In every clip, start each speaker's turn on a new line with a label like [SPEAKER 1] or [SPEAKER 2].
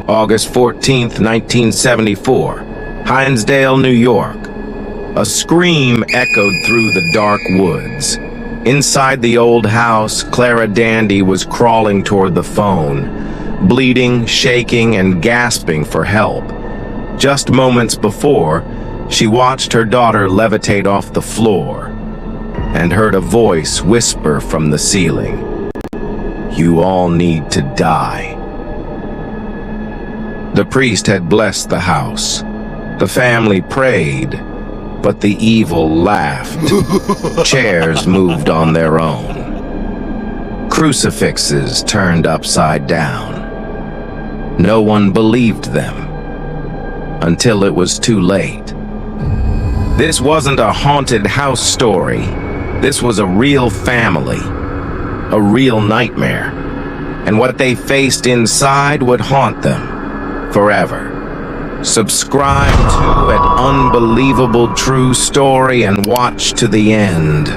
[SPEAKER 1] August 14th, 1974, Hinsdale, New York. A scream echoed through the dark woods. Inside the old house, Clara Dandy was crawling toward the phone, bleeding, shaking, and gasping for help. Just moments before, she watched her daughter levitate off the floor and heard a voice whisper from the ceiling, "You all need to die." The priest had blessed the house. The family prayed, but the evil laughed. Chairs moved on their own. Crucifixes turned upside down. No one believed them until it was too late. This wasn't a haunted house story. This was a real family, a real nightmare, and what they faced inside would haunt them forever. Subscribe to an unbelievable true story and watch to the end.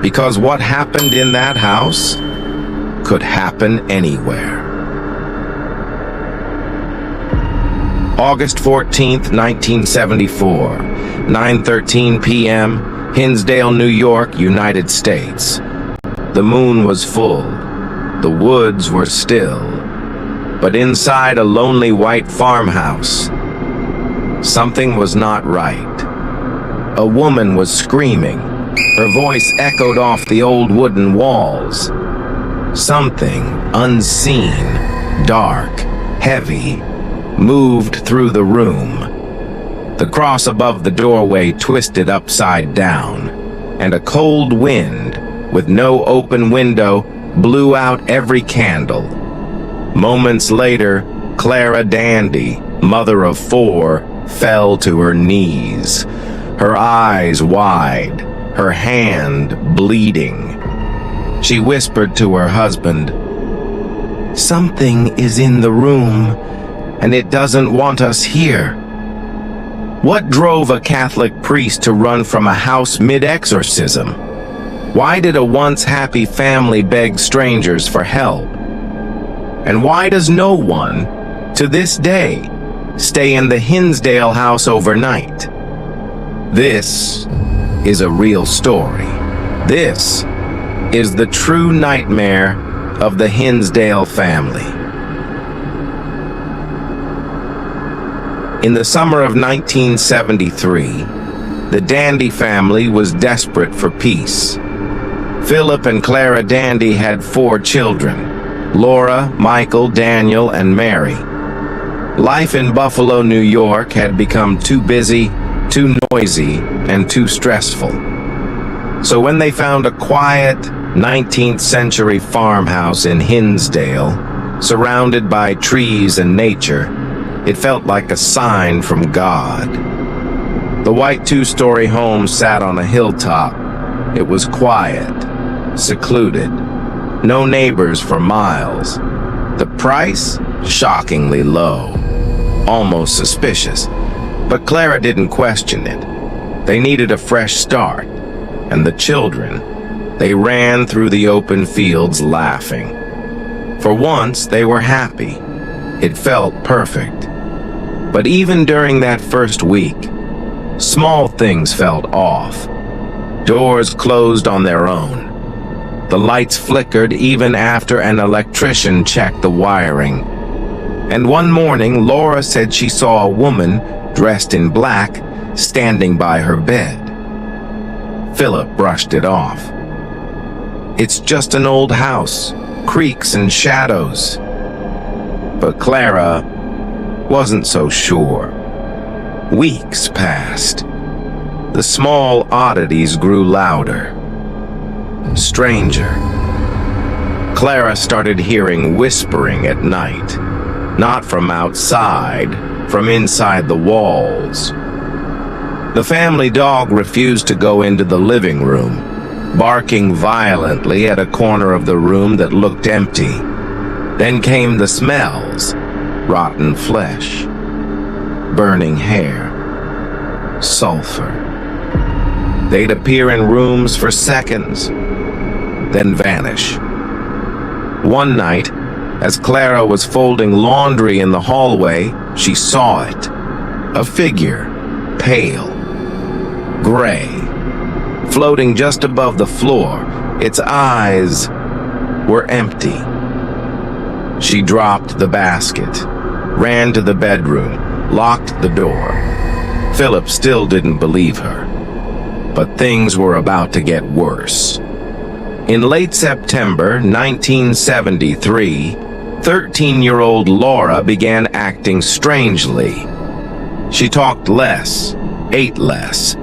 [SPEAKER 1] Because what happened in that house could happen anywhere. August 14th, 1974, 9:13 p.m., Hinsdale, New York, United States. The moon was full. The woods were still. But inside a lonely white farmhouse, something was not right. A woman was screaming. Her voice echoed off the old wooden walls. Something unseen, dark, heavy, moved through the room. The cross above the doorway twisted upside down, and a cold wind, with no open window, blew out every candle. Moments later, Clara Dandy, mother of 4, fell to her knees, her eyes wide, her hand bleeding. She whispered to her husband, "Something is in the room, and it doesn't want us here." What drove a Catholic priest to run from a house mid-exorcism? Why did a once happy family beg strangers for help? And why does no one, to this day, stay in the Hinsdale house overnight? This is a real story. This is the true nightmare of the Hinsdale family. In the summer of 1973, the Dandy family was desperate for peace. Philip and Clara Dandy had 4 children: Laura, Michael, Daniel, and Mary. Life in Buffalo, New York had become too busy, too noisy, and too stressful. So when they found a quiet 19th century farmhouse in Hinsdale, surrounded by trees and nature, it felt like a sign from God. The white 2-story home sat on a hilltop. It was quiet, secluded. No neighbors for miles. The price? Shockingly low. Almost suspicious. But Clara didn't question it. They needed a fresh start. And the children, they ran through the open fields laughing. For once, they were happy. It felt perfect. But even during that first week, small things felt off. Doors closed on their own. The lights flickered even after an electrician checked the wiring. And one morning, Laura said she saw a woman dressed in black standing by her bed. Philip brushed it off. "It's just an old house, creaks and shadows." But Clara wasn't so sure. Weeks passed. The small oddities grew louder, stranger. Clara started hearing whispering at night, not from outside, from inside the walls. The family dog refused to go into the living room, barking violently at a corner of the room that looked empty. Then came the smells: rotten flesh, burning hair, sulfur. They'd appear in rooms for seconds, then vanish. One night, As Clara was folding laundry in the hallway, she saw it. A figure, pale, gray, floating just above the floor. Its eyes were empty. She dropped the basket, ran to the bedroom, locked the door. Philip still didn't believe her, but things were about to get worse. In late September 1973, 13-year-old Laura began acting strangely. She talked less, ate less,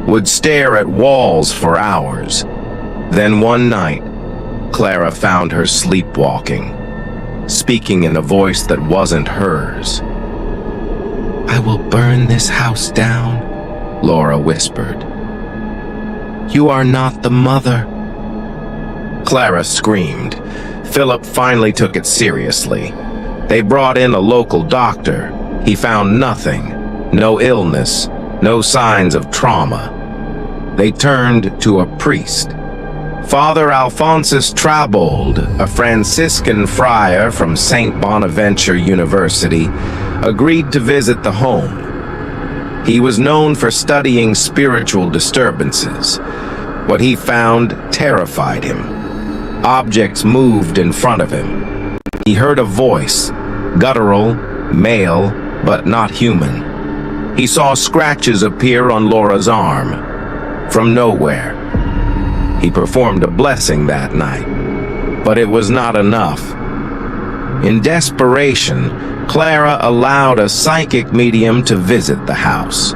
[SPEAKER 1] would stare at walls for hours. Then one night, Clara found her sleepwalking, speaking in a voice that wasn't hers. "I will burn this house down," Laura whispered. "You are not the mother." Clara screamed. Philip finally took it seriously. They brought in a local doctor. He found nothing, no illness, no signs of trauma. They turned to a priest. Father Alphonsus Trabold, a Franciscan friar from St. Bonaventure University, agreed to visit the home. He was known for studying spiritual disturbances. What he found terrified him. Objects moved in front of him. He heard a voice, guttural, male, but not human. He saw scratches appear on Laura's arm, from nowhere. He performed a blessing that night, but it was not enough. In desperation, Clara allowed a psychic medium to visit the house.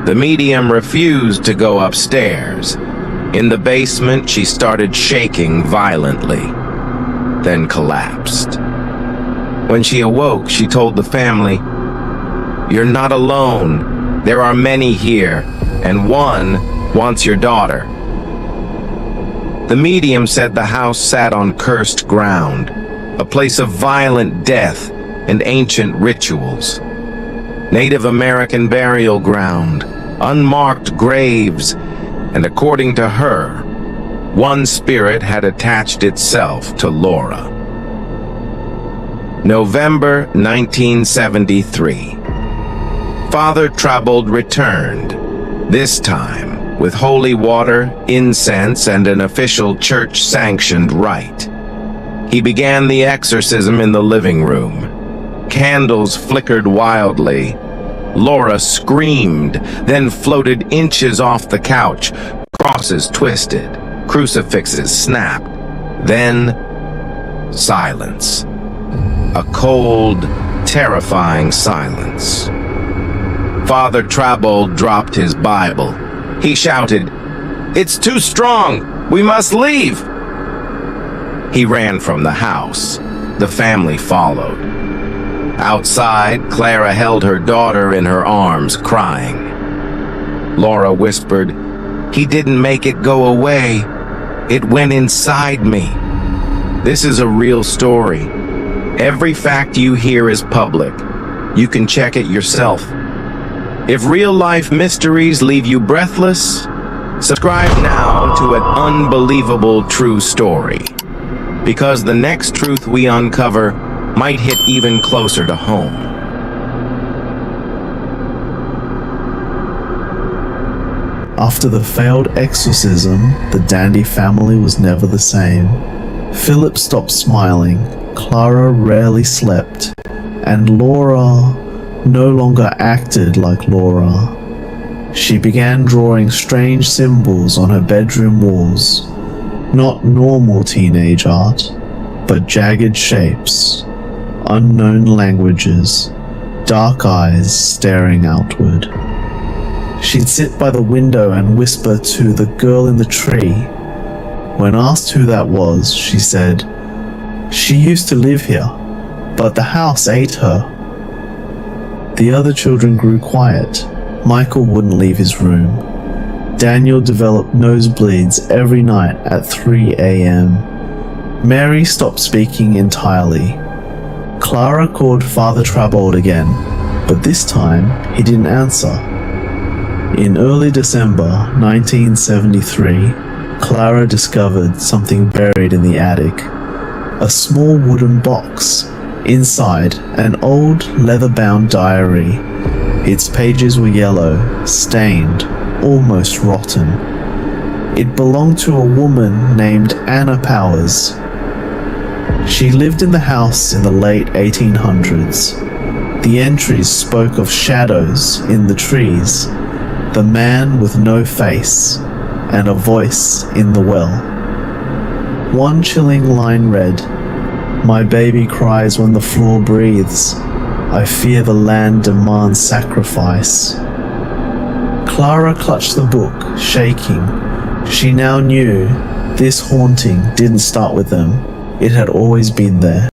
[SPEAKER 1] The medium refused to go upstairs. In the basement, she started shaking violently, then collapsed. When she awoke, she told the family, "You're not alone. There are many here, and one wants your daughter." The medium said the house sat on cursed ground, a place of violent death and ancient rituals. Native American burial ground, unmarked graves, and according to her, one spirit had attached itself to Laura. November 1973. Father Trabold returned, this time with holy water, incense, and an official church-sanctioned rite. He began the exorcism in the living room. Candles flickered wildly. Laura screamed, then floated inches off the couch. Crosses twisted, crucifixes snapped. Then, silence. A cold, terrifying silence. Father Trabold dropped his Bible. He shouted, "It's too strong! We must leave!" He ran from the house. The family followed. Outside, Clara held her daughter in her arms, crying. Laura whispered, "He didn't make it go away. It went inside me." This is a real story. Every fact you hear is public. You can check it yourself. If real-life mysteries leave you breathless, subscribe now to an unbelievable true story. Because the next truth we uncover might hit even closer to home.
[SPEAKER 2] After the failed exorcism, the Dandy family was never the same. Philip stopped smiling, Clara rarely slept, and Laura no longer acted like Laura. She began drawing strange symbols on her bedroom walls. Not normal teenage art, but jagged shapes, unknown languages, dark eyes staring outward. She'd sit by the window and whisper to the girl in the tree. When asked who that was, she said, "She used to live here, but the house ate her." The other children grew quiet. Michael wouldn't leave his room. Daniel developed nosebleeds every night at 3 a.m. Mary stopped speaking entirely. Clara called Father Trabold again, but this time he didn't answer. In early December 1973, Clara discovered something buried in the attic. a small wooden box. Inside, an old leather-bound diary. Its pages were yellow, stained, almost rotten. It belonged to a woman named Anna Powers. She lived in the house in the late 1800s. The entries spoke of shadows in the trees, the man with no face, and a voice in the well. One chilling line read, "My baby cries when the floor breathes. I fear the land demands sacrifice." Clara clutched the book, shaking. She now knew this haunting didn't start with them. It had always been there.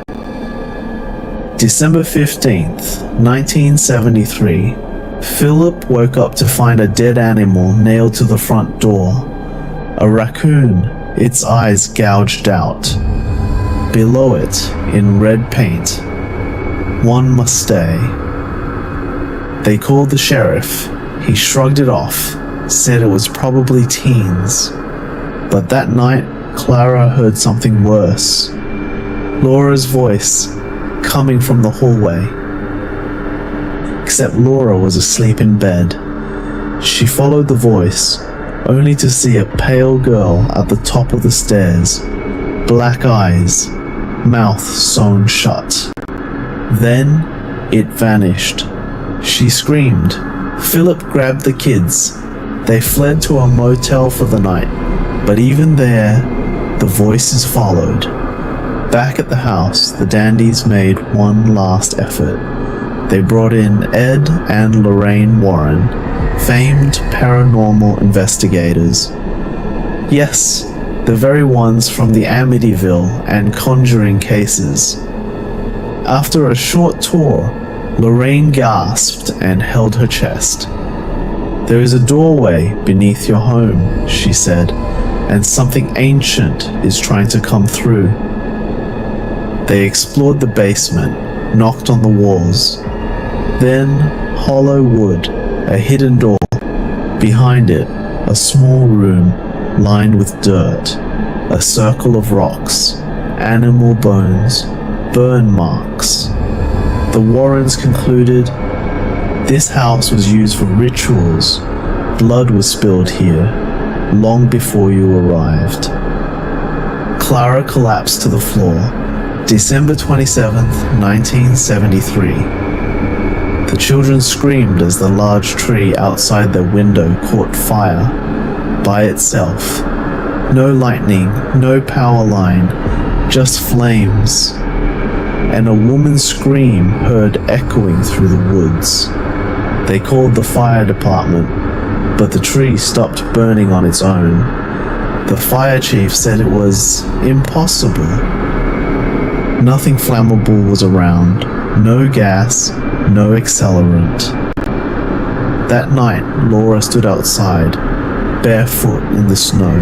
[SPEAKER 2] December 15th, 1973. Philip woke up to find a dead animal nailed to the front door. A raccoon, its eyes gouged out. Below it, in red paint, "One must stay." They called the sheriff. He shrugged it off, said it was probably teens. But that night, Clara heard something worse. Laura's voice, coming from the hallway. Except Laura was asleep in bed. She followed the voice, only to see a pale girl at the top of the stairs. Black eyes, mouth sewn shut. Then it vanished. She screamed. Philip grabbed the kids. They fled to a motel for the night, but even there, the voices followed. Back at the house, the Dandies made one last effort. They brought in Ed and Lorraine Warren, famed paranormal investigators. Yes, the very ones from the Amityville and Conjuring cases. After a short tour, Lorraine gasped and held her chest. "There is a doorway beneath your home," she said, "and something ancient is trying to come through." They explored the basement, knocked on the walls. Then, hollow wood, a hidden door. Behind it, a small room lined with dirt, a circle of rocks, animal bones, burn marks. The Warrens concluded, this house was used for rituals. Blood was spilled here, long before you arrived. Clara collapsed to the floor. December 27th, 1973. The children screamed as the large tree outside their window caught fire by itself. No lightning, no power line, just flames. And a woman's scream heard echoing through the woods. They called the fire department, but the tree stopped burning on its own. The fire chief said it was impossible. Nothing flammable was around, no gas, no accelerant. That night, Laura stood outside, barefoot in the snow,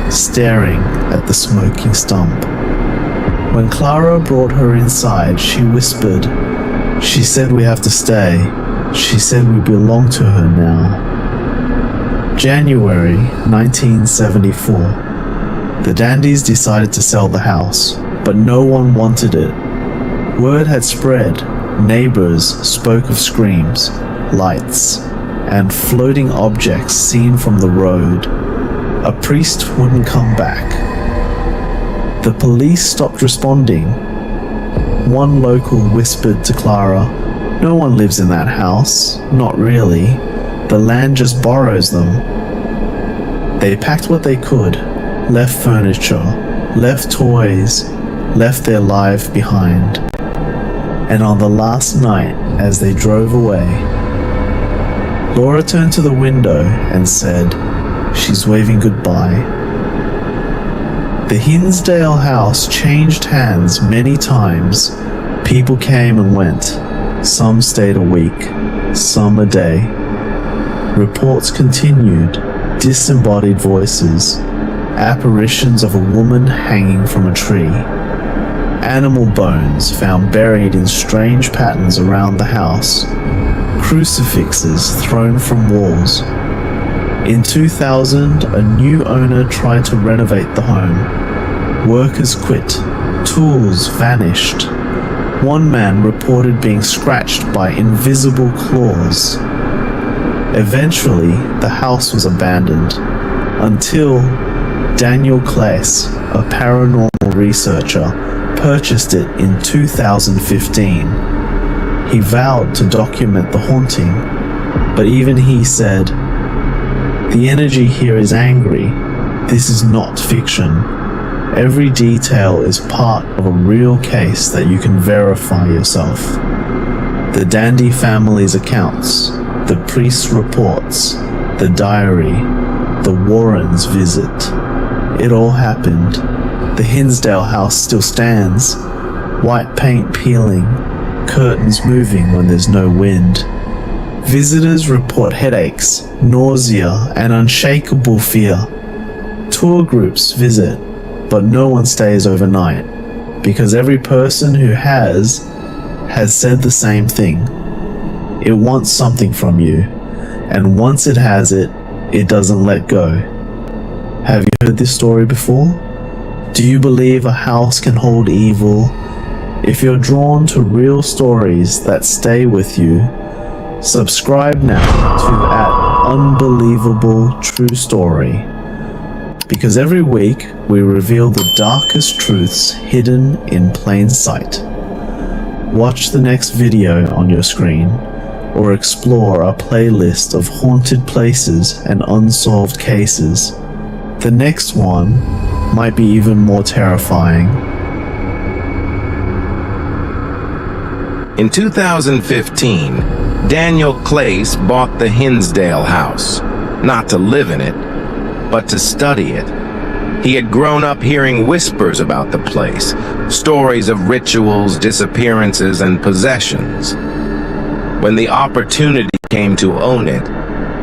[SPEAKER 2] staring at the smoking stump. When Clara brought her inside, she whispered, "She said we have to stay. She said we belong to her now." January 1974. The Dandies decided to sell the house, but no one wanted it. Word had spread. Neighbors spoke of screams, lights, and floating objects seen from the road. A priest wouldn't come back. The police stopped responding. One local whispered to Clara, "No one lives in that house. Not really. The land just borrows them." They packed what they could, left furniture, left toys, left their life behind. And on the last night, as they drove away, Laura turned to the window and said, "She's waving goodbye." The Hinsdale house changed hands many times. People came and went. Some stayed a week, some a day. Reports continued, disembodied voices, apparitions of a woman hanging from a tree. Animal bones found buried in strange patterns around the house. Crucifixes thrown from walls. In 2000, a new owner tried to renovate the home. Workers quit, tools vanished. One man reported being scratched by invisible claws. Eventually, the house was abandoned until Daniel Klaes, a paranormal researcher, purchased it in 2015. He vowed to document the haunting, but even he said, "The energy here is angry. This is not fiction. Every detail is part of a real case that you can verify yourself." The Dandy family's accounts, the priest's reports, the diary, the Warrens' visit. It all happened. The Hinsdale house still stands, white paint peeling, curtains moving when there's no wind. Visitors report headaches, nausea, and unshakable fear. Tour groups visit, but no one stays overnight, because every person who has said the same thing. It wants something from you, and once it has it, it doesn't let go. Have you heard this story before? Do you believe a house can hold evil? If you're drawn to real stories that stay with you, subscribe now to @Unbelievable True Story, because every week we reveal the darkest truths hidden in plain sight. Watch the next video on your screen, or explore our playlist of haunted places and unsolved cases. The next one might be even more terrifying.
[SPEAKER 1] In 2015, Daniel Klaes bought the Hinsdale house, not to live in it, but to study it. He had grown up hearing whispers about the place, stories of rituals, disappearances, and possessions. When the opportunity came to own it,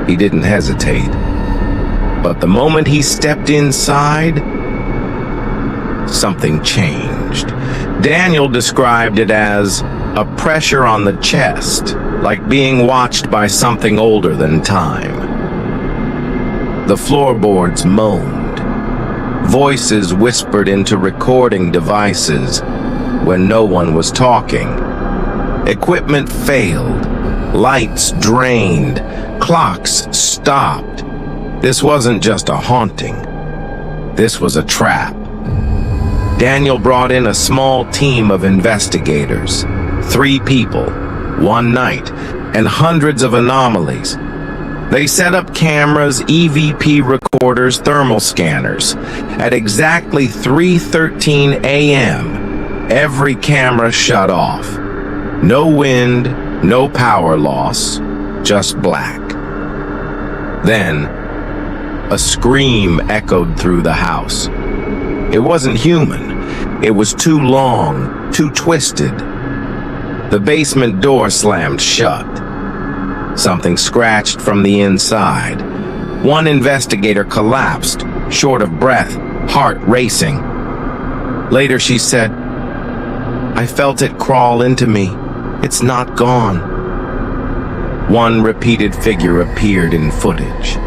[SPEAKER 1] he didn't hesitate. But the moment he stepped inside, something changed. Daniel described it as a pressure on the chest, like being watched by something older than time. The floorboards moaned. Voices whispered into recording devices when no one was talking. Equipment failed. Lights drained. Clocks stopped. This wasn't just a haunting. This was a trap. Daniel brought in a small team of investigators. 3 people, 1 night, and hundreds of anomalies. They set up cameras, EVP recorders, thermal scanners. At exactly 3:13 a.m., every camera shut off. No wind, no power loss, just black. Then, a scream echoed through the house. It wasn't human. It was too long, too twisted. The basement door slammed shut. Something scratched from the inside. One investigator collapsed, short of breath, heart racing. Later she said, "I felt it crawl into me. It's not gone." One repeated figure appeared in footage.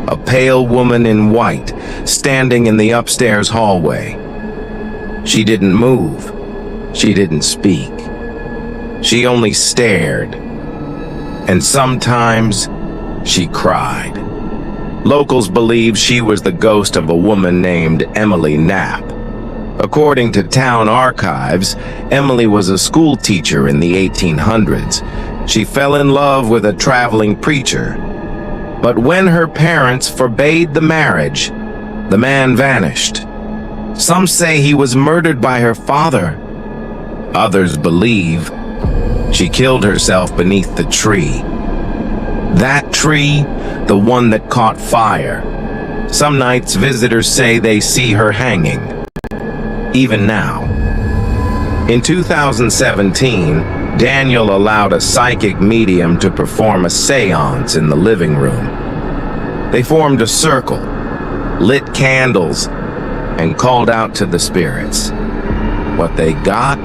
[SPEAKER 1] A pale woman in white, standing in the upstairs hallway. She didn't move. She didn't speak. She only stared. And sometimes she cried. Locals believe she was the ghost of a woman named Emily Knapp. According to town archives, Emily was a school teacher in the 1800s. She fell in love with a traveling preacher. But when her parents forbade the marriage, the man vanished. Some say he was murdered by her father. Others believe she killed herself beneath the tree. That tree, the one that caught fire. Some nights visitors say they see her hanging. Even now. In 2017, Daniel allowed a psychic medium to perform a seance in the living room. They formed a circle, lit candles, and called out to the spirits. What they got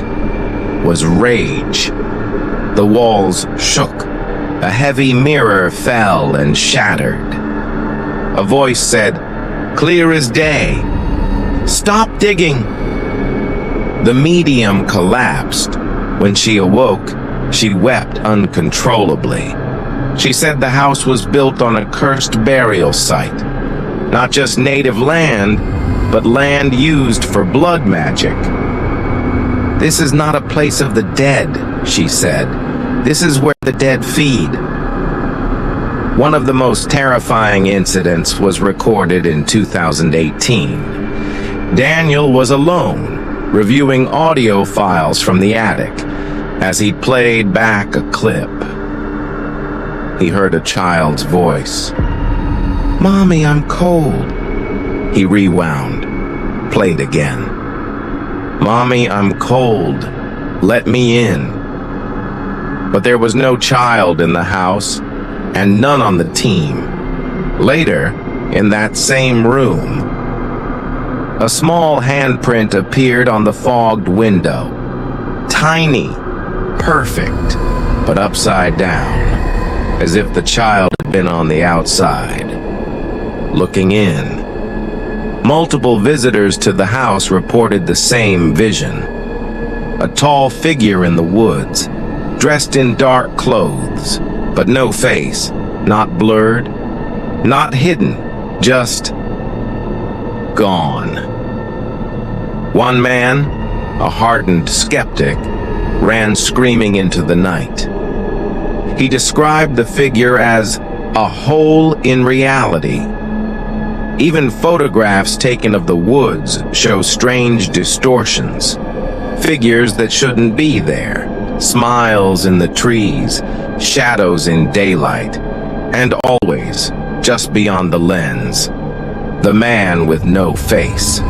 [SPEAKER 1] was rage. The walls shook. A heavy mirror fell and shattered. A voice said, "Clear as day. Stop digging." The medium collapsed. When she awoke, she wept uncontrollably. She said the house was built on a cursed burial site. Not just native land, but land used for blood magic. "This is not a place of the dead," she said. "This is where the dead feed." One of the most terrifying incidents was recorded in 2018. Daniel was alone, reviewing audio files from the attic as he played back a clip. He heard a child's voice. "Mommy, I'm cold." He rewound, played again. "Mommy, I'm cold. Let me in." But there was no child in the house, and none on the team. Later, in that same room, a small handprint appeared on the fogged window. Tiny, perfect, but upside down, as if the child had been on the outside, looking in. Multiple visitors to the house reported the same vision. A tall figure in the woods, dressed in dark clothes, but no face, not blurred, not hidden, just gone. One man, a hardened skeptic, ran screaming into the night. He described the figure as a hole in reality. Even photographs taken of the woods show strange distortions. Figures that shouldn't be there. Smiles in the trees, shadows in daylight, and always, just beyond the lens, the man with no face.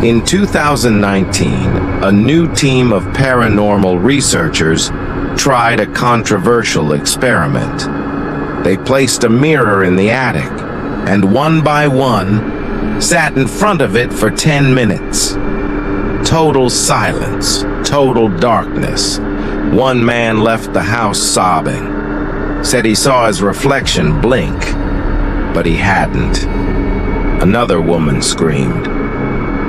[SPEAKER 1] In 2019, a new team of paranormal researchers tried a controversial experiment. They placed a mirror in the attic, and one by one, sat in front of it for 10 minutes. Total silence, total darkness. One man left the house sobbing. Said he saw his reflection blink, but he hadn't. Another woman screamed.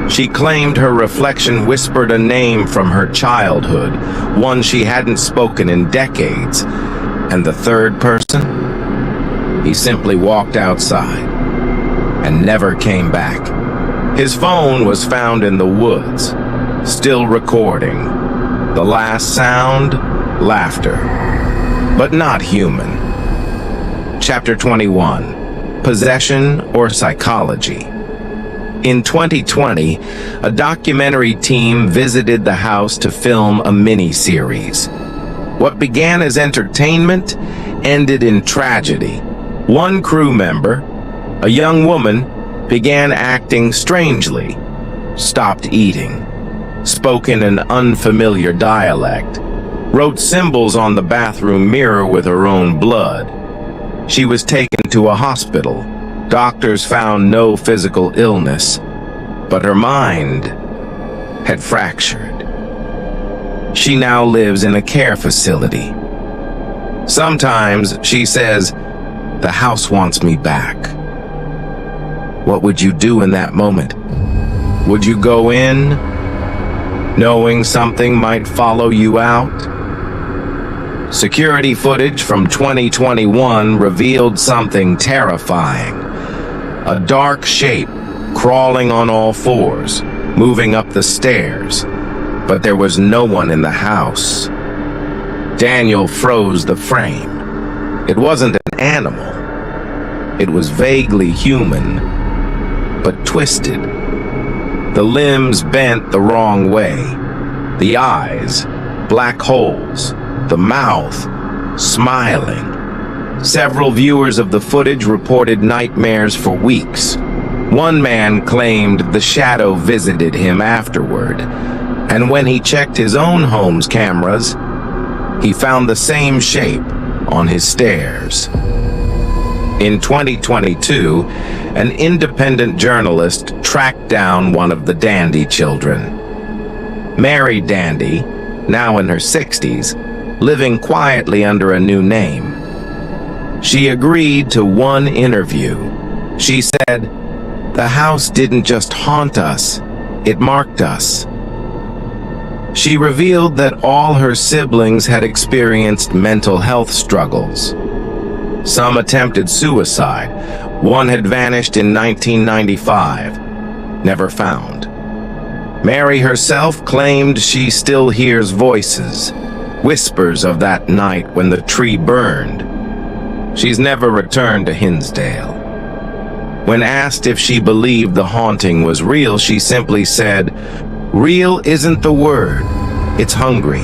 [SPEAKER 1] She claimed her reflection whispered a name from her childhood, one she hadn't spoken in decades. And the third person? He simply walked outside and never came back. His phone was found in the woods, still recording. The last sound, laughter, but not human. Chapter 21, Possession or Psychology. In 2020, a documentary team visited the house to film a mini-series. What began as entertainment ended in tragedy. One crew member, a young woman, began acting strangely, stopped eating, spoke in an unfamiliar dialect, wrote symbols on the bathroom mirror with her own blood. She was taken to a hospital. Doctors found no physical illness, but her mind had fractured. She now lives in a care facility. Sometimes, she says, the house wants me back. What would you do in that moment? Would you go in, knowing something might follow you out? Security footage from 2021 revealed something terrifying. A dark shape crawling on all fours, moving up the stairs, but there was no one in the house. Daniel froze the frame. It wasn't an animal. It was vaguely human, but twisted. The limbs bent the wrong way. The eyes, black holes. The mouth, smiling. Several viewers of the footage reported nightmares for weeks. One man claimed the shadow visited him afterward, and when he checked his own home's cameras, he found the same shape on his stairs. In 2022, an independent journalist tracked down one of the Dandy children. Mary Dandy, now in her 60s, living quietly under a new name. She agreed to one interview. She said, "The house didn't just haunt us, it marked us. She revealed that all her siblings had experienced mental health struggles. Some attempted suicide. One had vanished in 1995, never found. Mary herself claimed she still hears voices, whispers of that night when the tree burned. She's never returned to Hinsdale. When asked if she believed the haunting was real, she simply said, "Real isn't the word, it's hungry."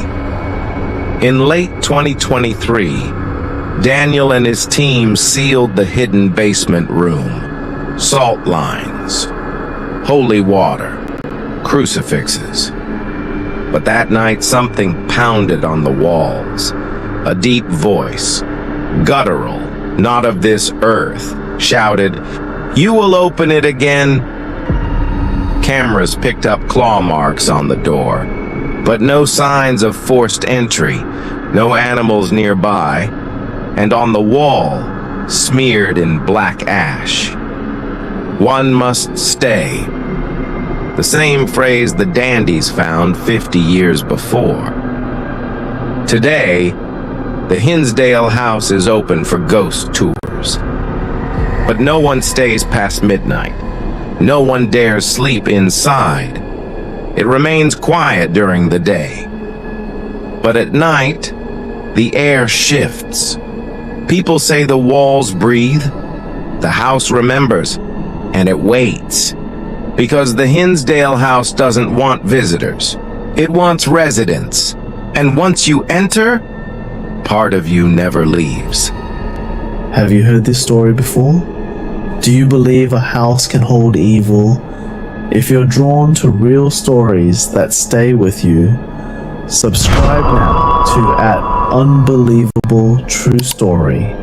[SPEAKER 1] In late 2023, Daniel and his team sealed the hidden basement room. Salt lines, holy water, crucifixes. But that night something pounded on the walls. A deep voice, guttural, not of this earth, shouted, "You will open it again." Cameras picked up claw marks on the door, but no signs of forced entry, no animals nearby, and on the wall, smeared in black ash, "One must stay." The same phrase the Dandies found 50 years before. Today, the Hinsdale house is open for ghost tours. But no one stays past midnight. No one dares sleep inside. It remains quiet during the day. But at night, the air shifts. People say the walls breathe, the house remembers, and it waits. Because the Hinsdale house doesn't want visitors. It wants residents. And once you enter, part of you never leaves.
[SPEAKER 2] Have you heard this story before? Do you believe a house can hold evil? If you're drawn to real stories that stay with you, subscribe now to @Unbelievable True Story.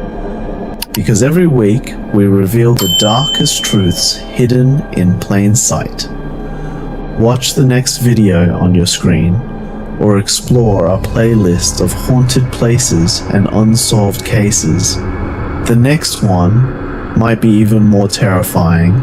[SPEAKER 2] Because every week we reveal the darkest truths hidden in plain sight. Watch the next video on your screen, or explore our playlist of haunted places and unsolved cases. The next one might be even more terrifying